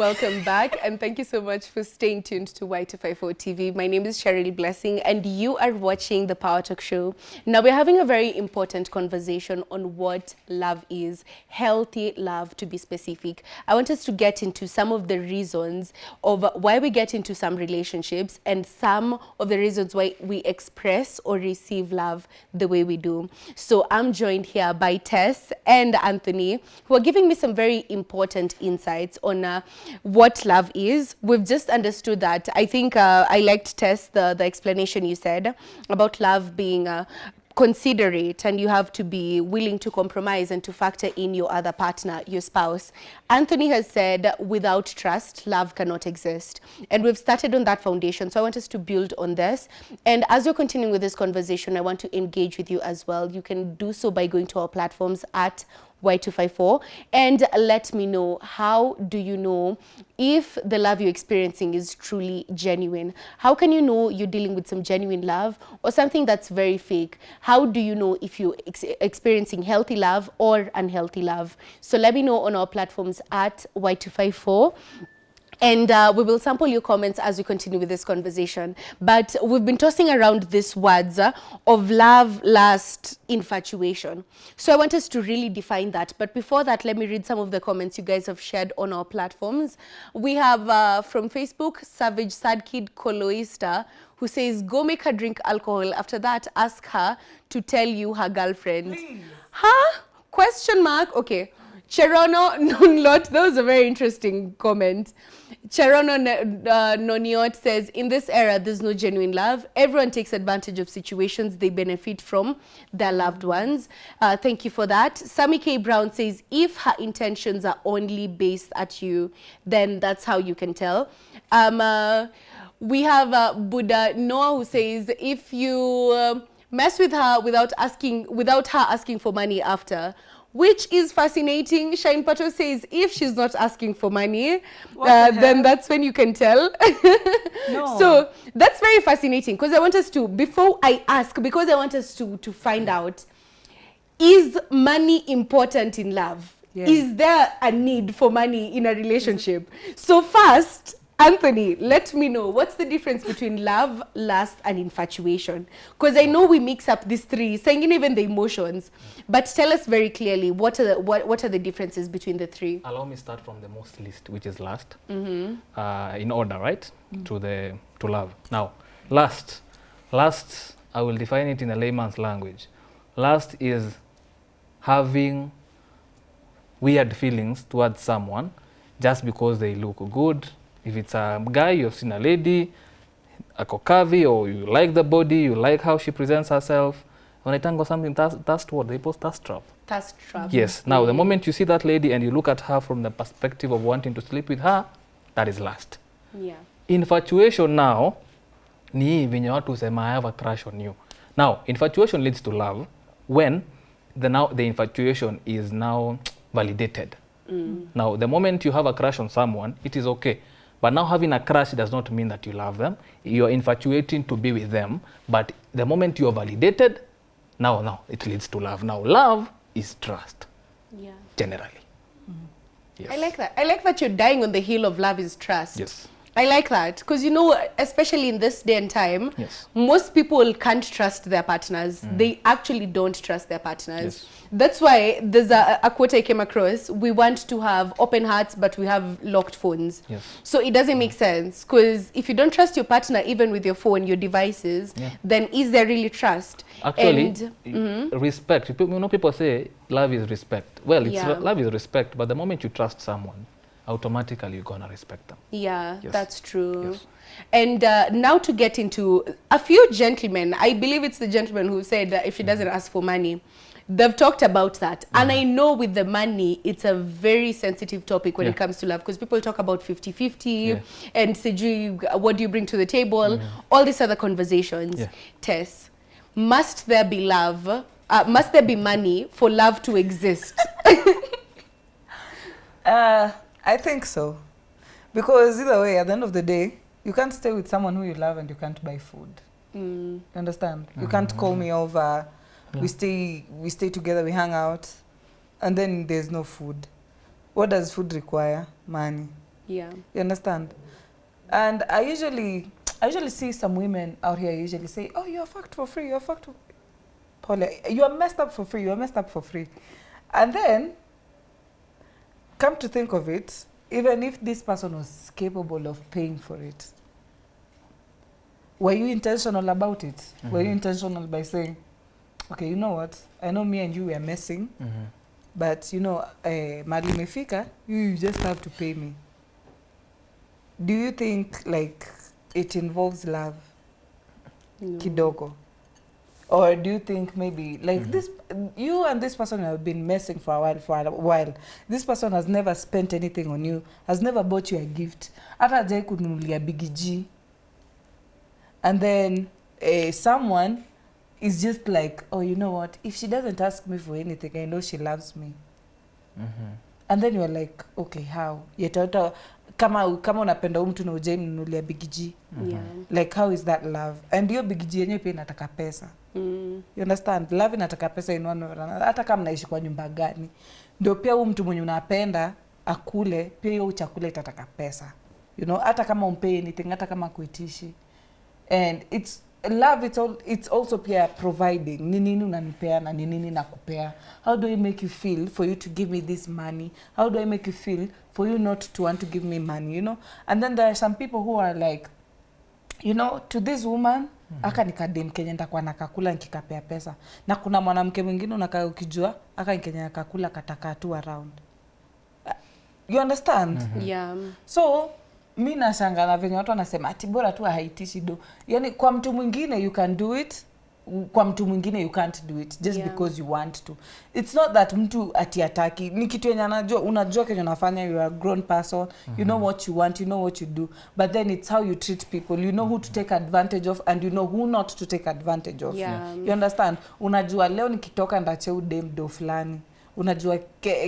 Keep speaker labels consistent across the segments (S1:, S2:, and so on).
S1: Welcome back, and thank you so much for staying tuned to Y254 TV. My name is Cheryl Blessing, and you are watching the Power Talk Show. Now, we're having a very important conversation on what love is, healthy love to be specific. I want us to get into some of the reasons of why we get into some relationships and some of the reasons why we express or receive love the way we do. So I'm joined here by Tess and Anthony, who are giving me some very important insights on what love is. We've just understood that. I think I liked, Tess, the explanation you said about love being considerate, and you have to be willing to compromise and to factor in your other partner, your spouse. Anthony has said without trust, love cannot exist. And we've started on that foundation. So I want us to build on this. And as we're continuing with this conversation, I want to engage with you as well. You can do so by going to our platforms at Y254 and let me know, how do you know if the love you're experiencing is truly genuine? How can you know you're dealing with some genuine love or something that's very fake? How do you know if you're experiencing healthy love or unhealthy love? So let me know on our platforms at Y254. And we will sample your comments as we continue with this conversation. But we've been tossing around these words of love, lust, infatuation. So I want us to really define that. But before that, let me read some of the comments you guys have shared on our platforms. We have from Facebook, Savage Sad Kid Coloista, who says, go make her drink alcohol. After that, ask her to tell you her girlfriend.
S2: Please.
S1: Huh? Question mark? Okay. Cherono Nonlot, that was a very interesting comment. Cherono Noniot says, in this era, there's no genuine love. Everyone takes advantage of situations they benefit from their loved ones. Thank you for that. Sammy K. Brown says, if her intentions are only based at you, then that's how you can tell. We have Buddha Noah, who says, if you mess with her without her asking for money after, which is fascinating. Shine Pato says, if she's not asking for money, then that's when you can tell.
S2: No.
S1: So that's very fascinating, because I want us to, before I ask, because I want us to find out, is money important in love?
S2: Yes.
S1: Is there a need for money in a relationship? So first, Anthony, let me know, what's the difference between love, lust, and infatuation? Because I know we mix up these three, saying even the emotions, but tell us very clearly, what are the differences between the three?
S3: Allow me start from the most least, which is lust, in order, right? To love. Now, lust, I will define it in a layman's language. Lust is having weird feelings towards someone just because they look good. If it's a guy, you've seen a lady, a cocavi, or you like the body, you like how she presents herself. When I tango something, that's what they post, thirst trap.
S1: Thirst trap.
S3: Yes. Now, the moment you see that lady and you look at her from the perspective of wanting to sleep with her, that is lust.
S1: Yeah.
S3: Infatuation now, ni venye watu sema, I have a crush on you. Now, infatuation leads to love when the infatuation is now validated. Now, the moment you have a crush on someone, it is okay. But now having a crush does not mean that you love them. You're infatuating to be with them. But the moment you're validated, now it leads to love. Now, love is trust.
S1: Yeah.
S3: Generally. Yes.
S1: I like that. I like that you're dying on the hill of love is trust.
S3: Yes.
S1: I like that, because, you know, especially in this day and time,
S3: Yes.
S1: most people can't trust their partners. They actually don't trust their partners.
S3: Yes.
S1: That's why there's a quote I came across. We want to have open hearts, but we have locked phones.
S3: Yes.
S1: So it doesn't make sense, because if you don't trust your partner, even with your phone, your devices, then is there really trust?
S3: Actually,
S1: And,
S3: respect. You know, people say love is respect. Well, it's
S1: Yeah.
S3: love is respect, but the moment you trust someone, automatically you're gonna respect them.
S1: yeah,
S3: Yes.
S1: that's true.
S3: Yes.
S1: And now to get into a few gentlemen, I believe it's the gentleman who said that if she doesn't ask for money, they've talked about that. And I know with the money, it's a very sensitive topic when it comes to love, because people talk about 50-50 and Siju, what do you bring to the table? All these other conversations.
S3: Yeah.
S1: Tess, must there be love? Must there be money for love to exist?
S2: I think so. Because either way, at the end of the day, you can't stay with someone who you love and you can't buy food. You understand? You can't call me over. We stay together, we hang out, and then there's no food. What does food require? Money.
S1: Yeah.
S2: You understand? And I usually see some women out here usually say, oh, you're fucked for free, you're fucked for Paula, you are messed up for free, you are messed up for free. And then, come to think of it, even if this person was capable of paying for it, were you intentional about it? Were you intentional by saying, okay, you know what, I know me and you were messing, but you know, mali mefika, you just have to pay me. Do you think like it involves love?
S1: No.
S2: Kidogo? Or do you think maybe like this, you and this person have been messing for a while. This person has never spent anything on you, has never bought you a gift. Hata hajai kununulia bigiji. And then someone is just like, oh, you know what? If she doesn't ask me for anything, I know she loves me. And then you're like, okay, how? Yet kama unapenda huyu mtu na hujai mnunulia bigiji.
S1: Yeah.
S2: Like how is that love? And hiyo bigiji yenyewe pia inataka pesa. You understand? Love inataka pesa in one way or another. Hata kama mnaishi kwa nyumba gani. Ndio pia huyu mtu mwenye unapenda akule, pia hiyo chakula itataka pesa. You know, hata kama umpe anything, hata kama kuitishi. And it's love, it's also pia providing. Ni nini unanipea na ni nini nakupea? How do I make you feel for you to give me this money? How do I make you feel for you not to want to give me money, you know? And then there are some people who are like, you know, to this woman, aka nikadem Kenya nitakuwa nakakula nikikapea pesa. Na kuna mwanamke mwingine unakaa ukijua, aka Kenya nakakula kataka tu around. You understand?
S1: Yeah.
S2: So, mi nashangaa na venye watu wanasema ati bora tu haitishi do. Yaani kwa mtu mwingine you can do it, kwa mtu mwingine you can't do it just because you want to. It's not that mtu ati ataki. Ni kitu yenye anajua, unajua kenye unafanya, you are a grown person, you know what you want, you know what you do. But then it's how you treat people. You know who to take advantage of and you know who not to take advantage of.
S1: Yeah.
S2: You understand? Unajua leo nikitoka ndache udem do fulani. Unajua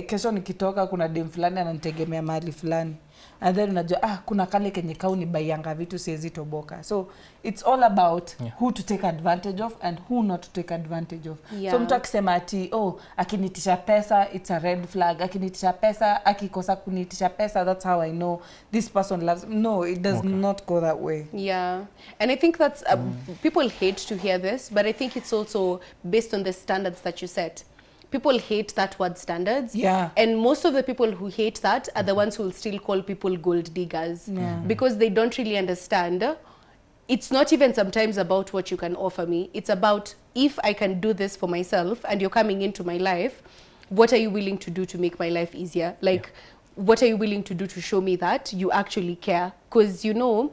S2: kesho nikitoka kuna dem fulani ananitegemea mahali fulani. And then unajua kuna kale kenye kau ni bayanga vitu siwezi toboka. So it's all about who to take advantage of and who not to take advantage of. So mtu akisema ati akinitisha pesa it's a red flag, akinitisha pesa, akikosa kunitisha pesa, that's how I know this person loves. No, it does not go that way.
S1: Yeah, and I think that's people hate to hear this, but I think it's also based on the standards that you set. People hate that word standards.
S2: Yeah.
S1: And most of the people who hate that are the ones who will still call people gold diggers.
S2: Yeah.
S1: Because they don't really understand. It's not even sometimes about what you can offer me. It's about if I can do this for myself and you're coming into my life, what are you willing to do to make my life easier? Like, what are you willing to do to show me that you actually care? Because, you know,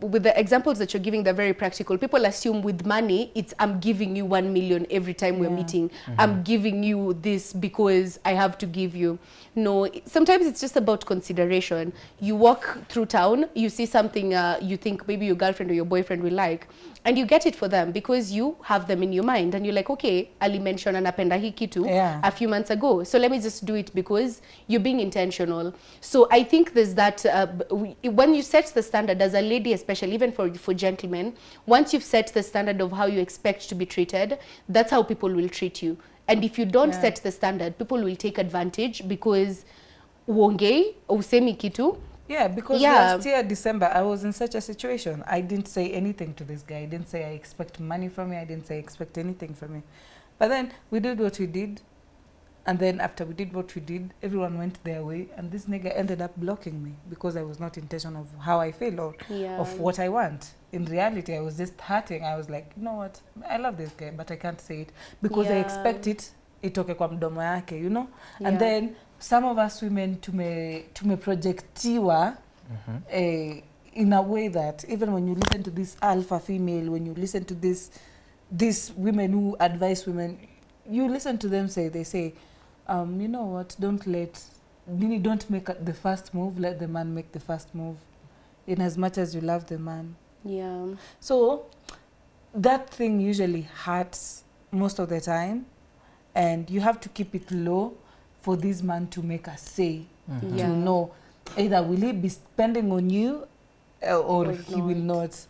S1: with the examples that you're giving, they're very practical. People assume with money, it's I'm giving you 1 million every time we're meeting. I'm giving you this because I have to give you. No, sometimes it's just about consideration. You walk through town, you see something you think maybe your girlfriend or your boyfriend will like, and you get it for them because you have them in your mind. And you're like, okay, Ali mentioned anapenda hii kitu a few months ago. So let me just do it because you're being intentional. So I think there's that, when you set the standard as a lady, especially even for gentlemen, once you've set the standard of how you expect to be treated, that's how people will treat you. And if you don't set the standard, people will take advantage because uongei, usemi kitu.
S2: Yeah, because last year, December, I was in such a situation. I didn't say anything to this guy. I didn't say I expect money from you. I didn't say I expect anything from you. But then we did what we did. And then after we did what we did, everyone went their way. And this nigga ended up blocking me because I was not intentional of how I feel or of what I want. In reality, I was just hurting. I was like, you know what? I love this guy, but I can't say it because I expect it itoke kwa mdomo yake, you know? And then some of us women tumeprojectiwa in a way that even when you listen to this alpha female, when you listen to these women who advise women, you listen to them they say, you know what, don't make the first move, let the man make the first move in as much as you love the man.
S1: Yeah.
S2: So that thing usually hurts most of the time, and you have to keep it low for this man to make a say, to know either will he be spending on you or
S1: Or
S2: he will
S1: not.
S2: not.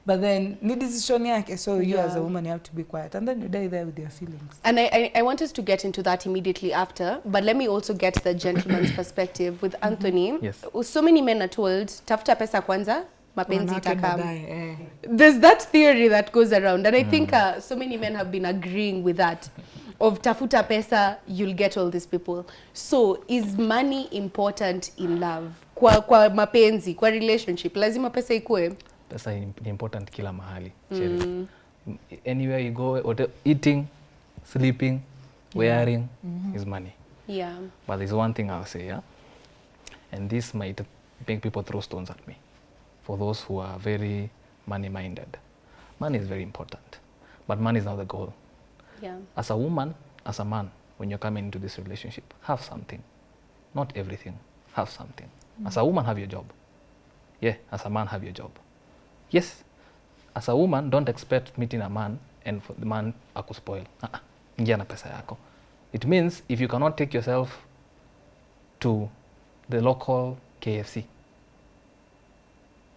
S2: But then ni decision yake, so you as a
S1: Yeah.
S2: woman you have to be quiet, and then you die there with your feelings.
S1: And I want us to get into that immediately after, but let me also get the gentleman's perspective with Anthony.
S3: Yes.
S1: So many men are told, tafuta pesa kwanza, mapenzi
S2: Wanawake
S1: itakam.
S2: baadaye,
S1: There's that theory that goes around, and I think so many men have been agreeing with that. Of tafuta pesa, you'll get all these people. So is money important in love? Kwa mapenzi, kwa relationship, lazima pesa ikue?
S3: Pesa ni important kila mahali. Anywhere you go, eating, sleeping, wearing is money.
S1: Yeah.
S3: But there's one thing I'll say, yeah? And this might make people throw stones at me. For those who are very money-minded. Money is very important. But money is not the goal.
S1: Yeah.
S3: As a woman, as a man, when you're coming into this relationship, have something. Not everything. Have something. As a woman, have your job. Yeah, as a man, have your job. Yes, as a woman, don't expect meeting a man and for the man akuspoil. Ingia na pesa yako. It means if you cannot take yourself to the local KFC,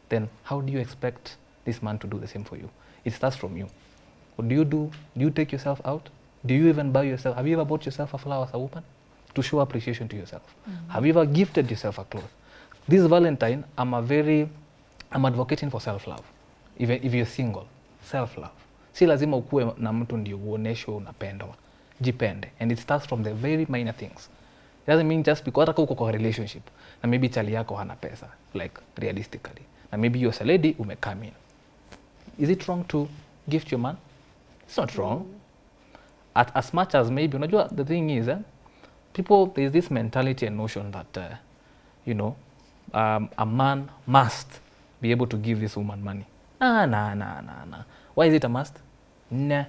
S3: then how do you expect this man to do the same for you? It starts from you. What do? Do you take yourself out? Do you even buy yourself? Have you ever bought yourself a flower as a woman? To show appreciation to yourself. Have you ever gifted yourself a cloth? This Valentine, I'm advocating for self-love. Even if you're single, self-love. Si lazima ukue na mtu ndio uoneshwe unapendwa. Jipende. And it starts from the very minor things. It doesn't mean just because hata uko kwa relationship na maybe chali yako hana pesa, like realistically. Na maybe you're a lady come in. Is it wrong to gift your man? It's not wrong. As much as maybe, unajua, the thing is, people, there's this mentality and notion that, a man must be able to give this woman money. Nah. Why is it a must? Nah.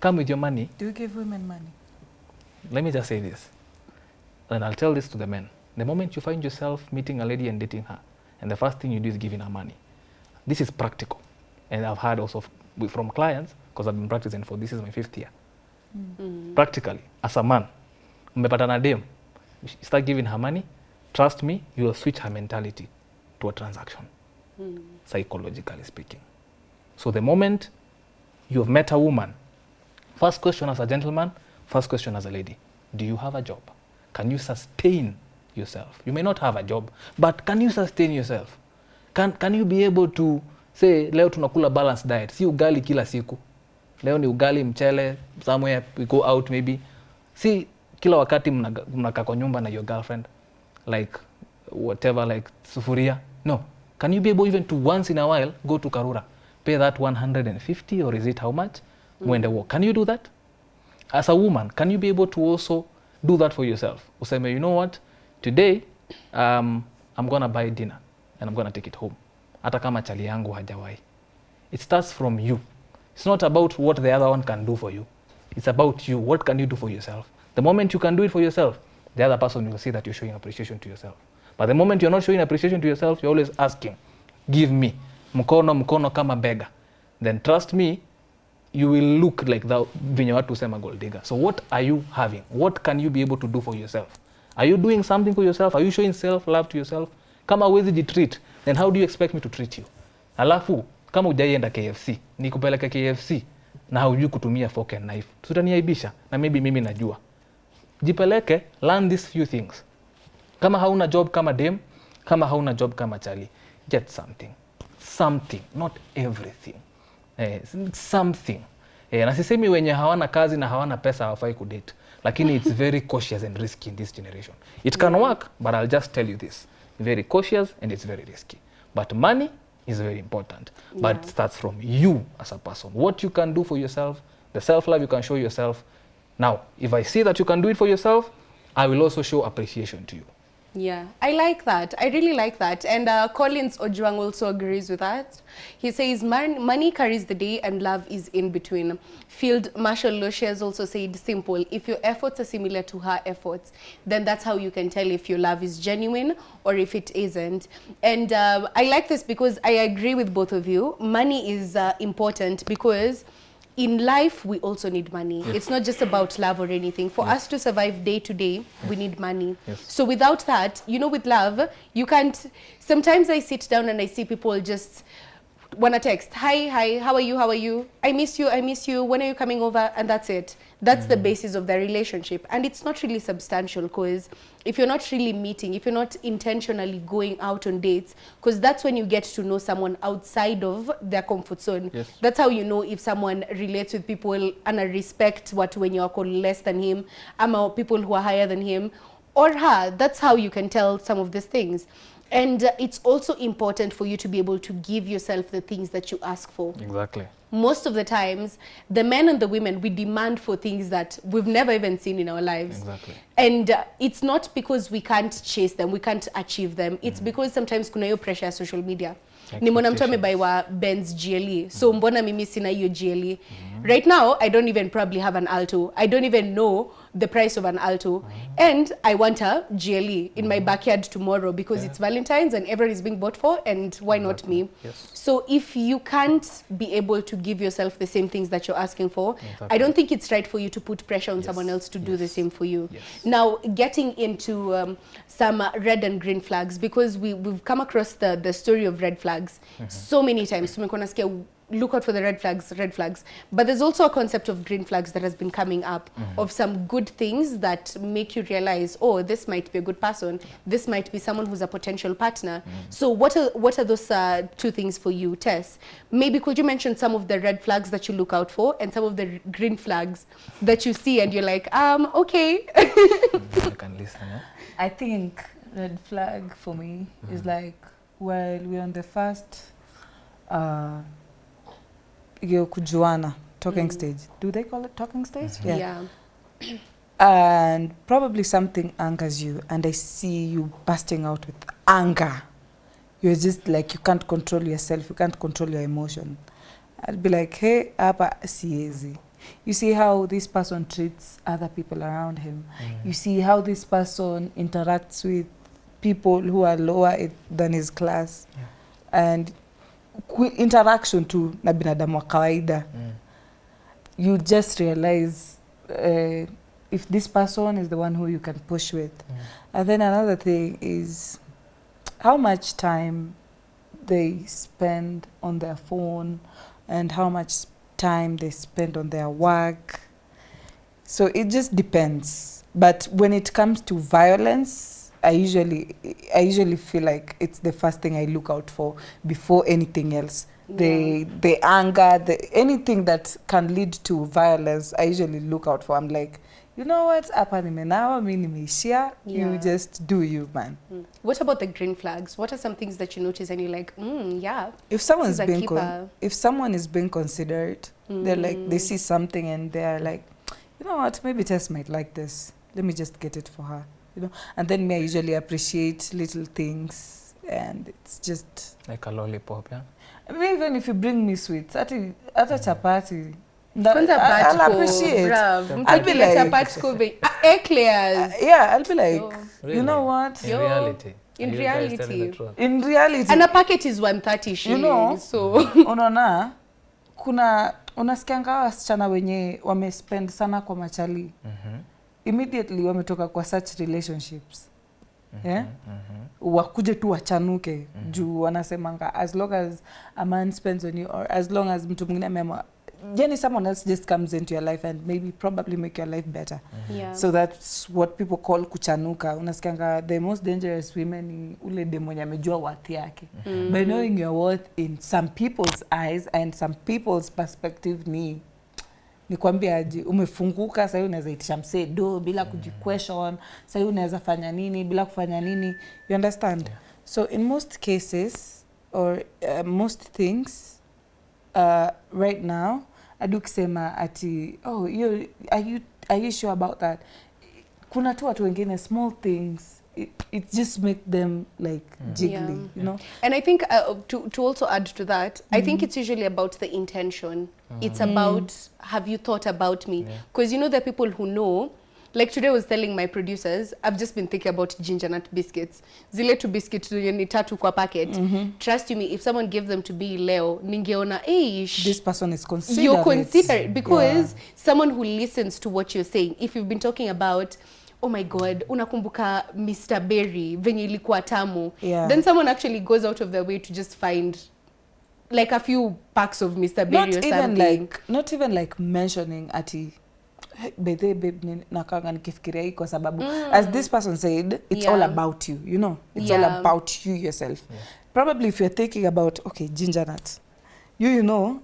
S3: Come with your money.
S2: Do you give women money?
S3: Let me just say this, and I'll tell this to the men. The moment you find yourself meeting a lady and dating her, and the first thing you do is giving her money, this is practical. And I've heard also from clients, because I've been practicing for, this is my 5th year. Practically, as a man, umepatana dem, you start giving her money, trust me, you will switch her mentality to a transaction, psychologically speaking. So the moment you have met a woman, first question as a gentleman, first question as a lady, do you have a job? Can you sustain yourself? You may not have a job, but can you sustain yourself? Can you be able to say, leo tunakula balanced diet, si ugali kila siku. Leo ni ugali mchele, somewhere we go out maybe. Si kila wakati mnakaa kwa nyumba na your girlfriend, like whatever, like sufuria. No. Can you be able even to once in a while go to Karura, pay that 150 or is it how much? Mwende walk. Can you do that? As a woman, can you be able to also do that for yourself? Useme, you know what? Today, I'm going to buy dinner and I'm going to take it home. Hata kama chali yangu hajawai. It starts from you. It's not about what the other one can do for you. It's about you. What can you do for yourself? The moment you can do it for yourself, the other person will see that you're showing appreciation to yourself. But the moment you're not showing appreciation to yourself, you're always asking, give me, mkono kama bega. Then trust me, you will look like the venye watu sema gold digger. So what are you having? What can you be able to do for yourself? Are you doing something for yourself? Are you showing self-love to yourself? Kama huwezi jitreat, then how do you expect me to treat you? Alafu, kama hujaienda KFC, nikupeleke KFC, na haujui kutumia fork and knife, tutaniaibisha, na maybe mimi najua. Jipeleke, learn these few things. Kama hauna job kama dem, kama hauna job kama chali, get something. Something, not everything. Something. Na sisemi wenye hawana kazi na hawana pesa hawafai kudate. Lakini it's very cautious and risky in this generation. It can work, but I'll just tell you this. Very cautious and it's very risky. But money is very important. But it starts from you as a person. What you can do for yourself, the self-love you can show yourself. Now, if I see that you can do it for yourself, I will also show appreciation to you.
S1: Yeah, I like that. I really like that. And Collins Ojwang also agrees with that. He says, money carries the day and love is in between. Field Marshal Loshe has also said, simple, if your efforts are similar to her efforts, then that's how you can tell if your love is genuine or if it isn't. And I like this because I agree with both of you. Money is important because in life, we also need money.
S3: Yes.
S1: It's not just about love or anything. For
S3: Yes.
S1: us to survive day to day, we need money.
S3: Yes.
S1: So without that, you know, with love, you can't. Sometimes I sit down and I see people just wanna text, hi, how are you? I miss you. When are you coming over? And that's it. That's the basis of their relationship. And it's not really substantial, because if you're not really meeting, if you're not intentionally going out on dates, because that's when you get to know someone outside of their comfort zone.
S3: Yes.
S1: That's how you know if someone relates with people and respect what when you're called less than him, people who are higher than him or her. That's how you can tell some of these things. And it's also important for you to be able to give yourself the things that you ask for.
S3: Exactly.
S1: Most of the times, the men and the women, we demand for things that we've never even seen in our lives.
S3: Exactly.
S1: And it's not because we can't chase them, we can't achieve them. It's because sometimes kuna hiyo pressure ya social media. Nimeona mtu amebaiwa Benz GLE, so mbona mimi sina hiyo GLE? Right now, I don't even probably have an Alto. I don't even know the price of an Alto. And I want a GLE in my backyard tomorrow because it's Valentine's and everyone is being bought for, and why not me?
S3: Yes.
S1: So if you can't be able to give yourself the same things that you're asking for,
S3: Exactly.
S1: I don't think it's right for you to put pressure on someone else to do the same for you.
S3: Yes.
S1: Now, getting into some red and green flags, because we've come across the story of red flags so many times. Tumekuwa nasikia, look out for the red flags. But there's also a concept of green flags that has been coming up, of some good things that make you realize, oh, this might be a good person. This might be someone who's a potential partner. So what are those two things for you, Tess? Maybe could you mention some of the red flags that you look out for and some of the green flags that you see and you're like, okay.
S3: I can listen. Eh?
S2: I think red flag for me is like, while we're on the first kujuana talking stage. Do they call it talking stage?
S1: Yeah.
S2: And probably something angers you, and I see you bursting out with anger. You're just like, you can't control yourself, you can't control your emotion. I'll be like, hey, hapa siezi. You see how this person treats other people around him. You see how this person interacts with people who are lower than his class. And interaction to na binadamu wa kawaida. You just realize if this person is the one who you can push with. And then another thing is how much time they spend on their phone and how much time they spend on their work. So it just depends. But when it comes to violence, I usually feel like it's the first thing I look out for before anything else. The anger, anything that can lead to violence, I usually look out for. I'm like, you know what? Hapa nimenawa, mimi nimeishia. You just do you, man.
S1: What about the green flags? What are some things that you notice and you're like, yeah.
S2: If someone's if someone is being considerate, they're like, they see something and they're like, you know what? Maybe Tess might like this. Let me just get it for her. You know, and then I usually appreciate little things, and it's just
S3: like a lollipop, yeah.
S2: I mean, even if you bring me sweets, at a chapati,
S1: I'll
S2: appreciate.
S1: I'll be like eclairs.
S2: Yeah, I'll be like,
S3: really?
S2: You know what?
S3: In reality.
S1: In reality.
S2: In reality.
S1: And a packet is 130 shillings.
S2: You know,
S1: so
S2: unaona, unasikianga wasichana wenye wamespend sana kwa machali. Immediately wametoka kwa such relationships. Wakuje tu wachanuke juu wanasemanga as long as a man spends on you, or as long as mtu mwingine amema, yani someone else just comes into your life and maybe probably make your life better. So that's what people call kuchanuka. Unasikianga the most dangerous women ni ule dem mwenye amejua worth yake. By knowing your worth in some people's eyes and some people's perspective ni nikwambia aje, umefunguka sasa, unaweza itisha msee do bila kujiquestion, sasa unaweza fanya nini bila kufanya nini, you understand? So in most cases or most things right now adu kusema ati are you sure about that, kuna tu watu wengine small things it just make them like jiggly, you know.
S1: And I think to also add to that, I think it's usually about the intention. It's about, have you thought about me? Because you know, there are people who know, Like today I was telling my producers, I've just been thinking about ginger nut biscuits. Zile tu biscuits ni tatu kwa packet. Trust me, if someone gave them to me leo, ningeona,
S2: this person is considerate.
S1: You're considerate because someone who listens to what you're saying. If you've been talking about, oh my God, unakumbuka Mr. Berry, venye ilikuwa tamu. Then someone actually goes out of their way to just find like a few packs of Mr. Berry or something.
S2: Not even like mentioning ati babe nakanga nikifikiria hii kwa sababu as this person said, it's all about you, you know. It's all about you yourself. Probably if you're thinking about okay, ginger nuts. You know,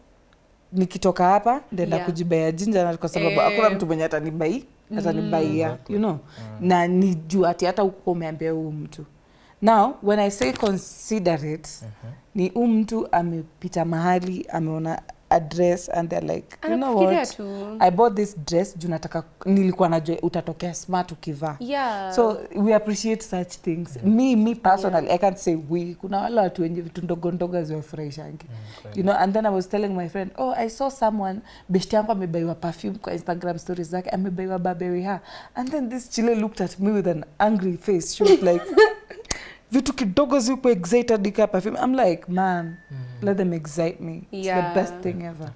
S2: nikitoka hapa ndenda kujibaya ginger nut kwa sababu hakuna mtu mwenye atanibai you know. Na nijua ati hata uko umeambia huyu mtu. Now, when I say considerate, ni mtu amepita mahali, ameona a dress and they're like, you know what? I bought this dress, juu nataka nilikuwa najua utatokea smart ukivaa. So we appreciate such things. Me personally, I can't say we. Kuna wale watu wenye vitu ndogo ndogo ziwafurahishangi. You know, and then I was telling my friend, oh, I saw someone beshte yangu amebaiwa perfume kwa Instagram stories zake, amebaiwa Burberry hair. And then this chile looked at me with an angry face. She was like, vitu kidogo ziko excited dika perfume. I'm like, man, let them excite me. It's the best thing ever.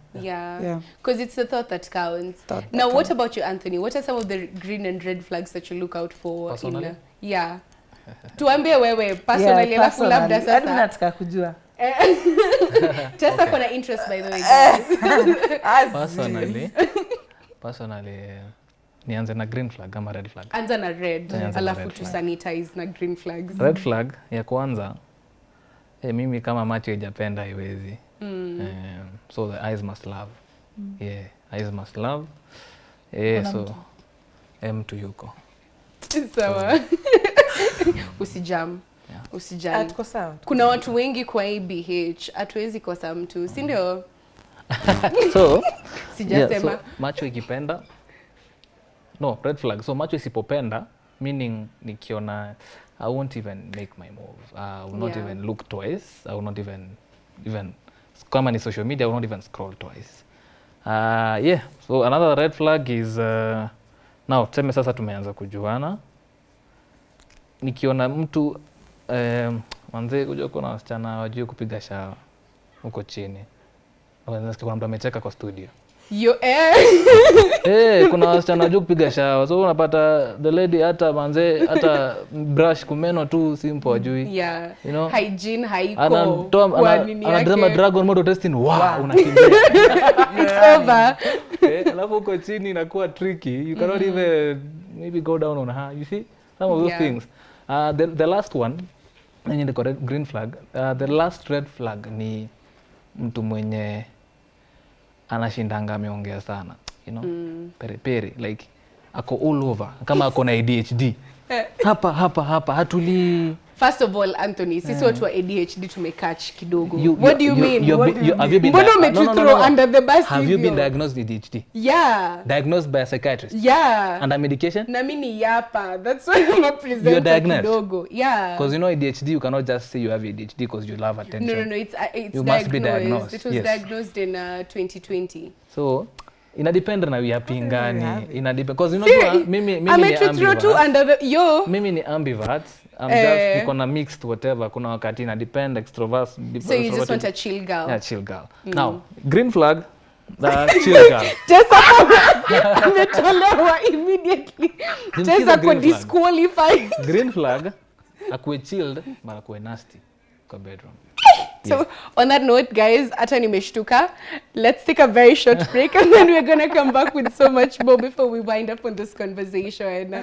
S1: Because it's the thought that counts. Now, what about you, Anthony? What are some of the green and red flags that you look out for?
S3: Personally?
S1: Tuambie wewe personally, alafu labda sasa.
S2: Hadi nataka kujua.
S1: Tessa kuna interest by the way, guys.
S3: Personally, nianze na green flag ama red flag?
S1: Anza na red, alafu tu sanitize na green flags.
S3: Red flag ya kwanza, mimi kama macho ijapenda haiwezi. So the eyes must love. Eyes must love. So mtu yuko.
S1: Sawa. Usijam.
S2: Atuko sawa.
S1: Kuna watu wengi kwa ABH, hatuwezi kosa mtu, si ndio?
S3: So,
S1: sijasema.
S3: So macho ikipenda, no, red flag. So macho isipopenda, meaning nikiona, I won't even make my move. I will not even look twice. I will not even kama ni social media, I will not even scroll twice. So another red flag is now tuseme sasa tumeanza kujuana. Nikiona mtu manze kujua kuna wasichana wajui kupiga shawa huko chini. Wanasikia kuna mtu amecheka kwa studio. Kuna wasichana wajui kupiga shawa. So unapata the lady hata manze hata brush kumeno tu simple wajui. You know?
S1: Hygiene haiko.
S3: Anatazama Dragon Mode testing. Wow, unakimbia.
S1: It's over.
S3: Alafu huko chini inakuwa tricky. You cannot even maybe go down on her. You see? Some of those things. The last one, nenye the green flag, the last red flag ni mtu mwenye anashindanga ameongea sana, you know, peri, like ako all over, kama ako na ADHD. hapa hatuli.
S1: First of all, Anthony, sisi watu wa ADHD tumekatch kidogo.
S3: What do you mean? Have you been
S1: under the bus?
S3: Have you been diagnosed with ADHD?
S1: Yeah.
S3: Diagnosed by a psychiatrist?
S1: Yeah.
S3: Under medication?
S1: Na mimi yapa. That's why I'm not presenting.
S3: You're diagnosed?
S1: Kidogo. Yeah.
S3: Because you know ADHD, you cannot just say you have ADHD because you love attention.
S1: No, it's
S3: you must be diagnosed.
S1: It was diagnosed in 2020.
S3: So, inadepend na yapingani. Inadepend because you know mimi ni ambivert. Mimi ni ambivert. I'm just kuna mixed whatever. Kuna wakati inadepend extrovert.
S1: So you just want a chill girl.
S3: Yeah, chill girl. Now, green flag, the chill girl.
S1: Just ametolewa immediately. Just ako disqualified.
S3: Green flag, akuwe chilled, but akuwe nasty kwa bedroom.
S1: So on that note, guys, hata nimeshtuka. Let's take a very short break and then we're going to come back with so much more before we wind up on this conversation.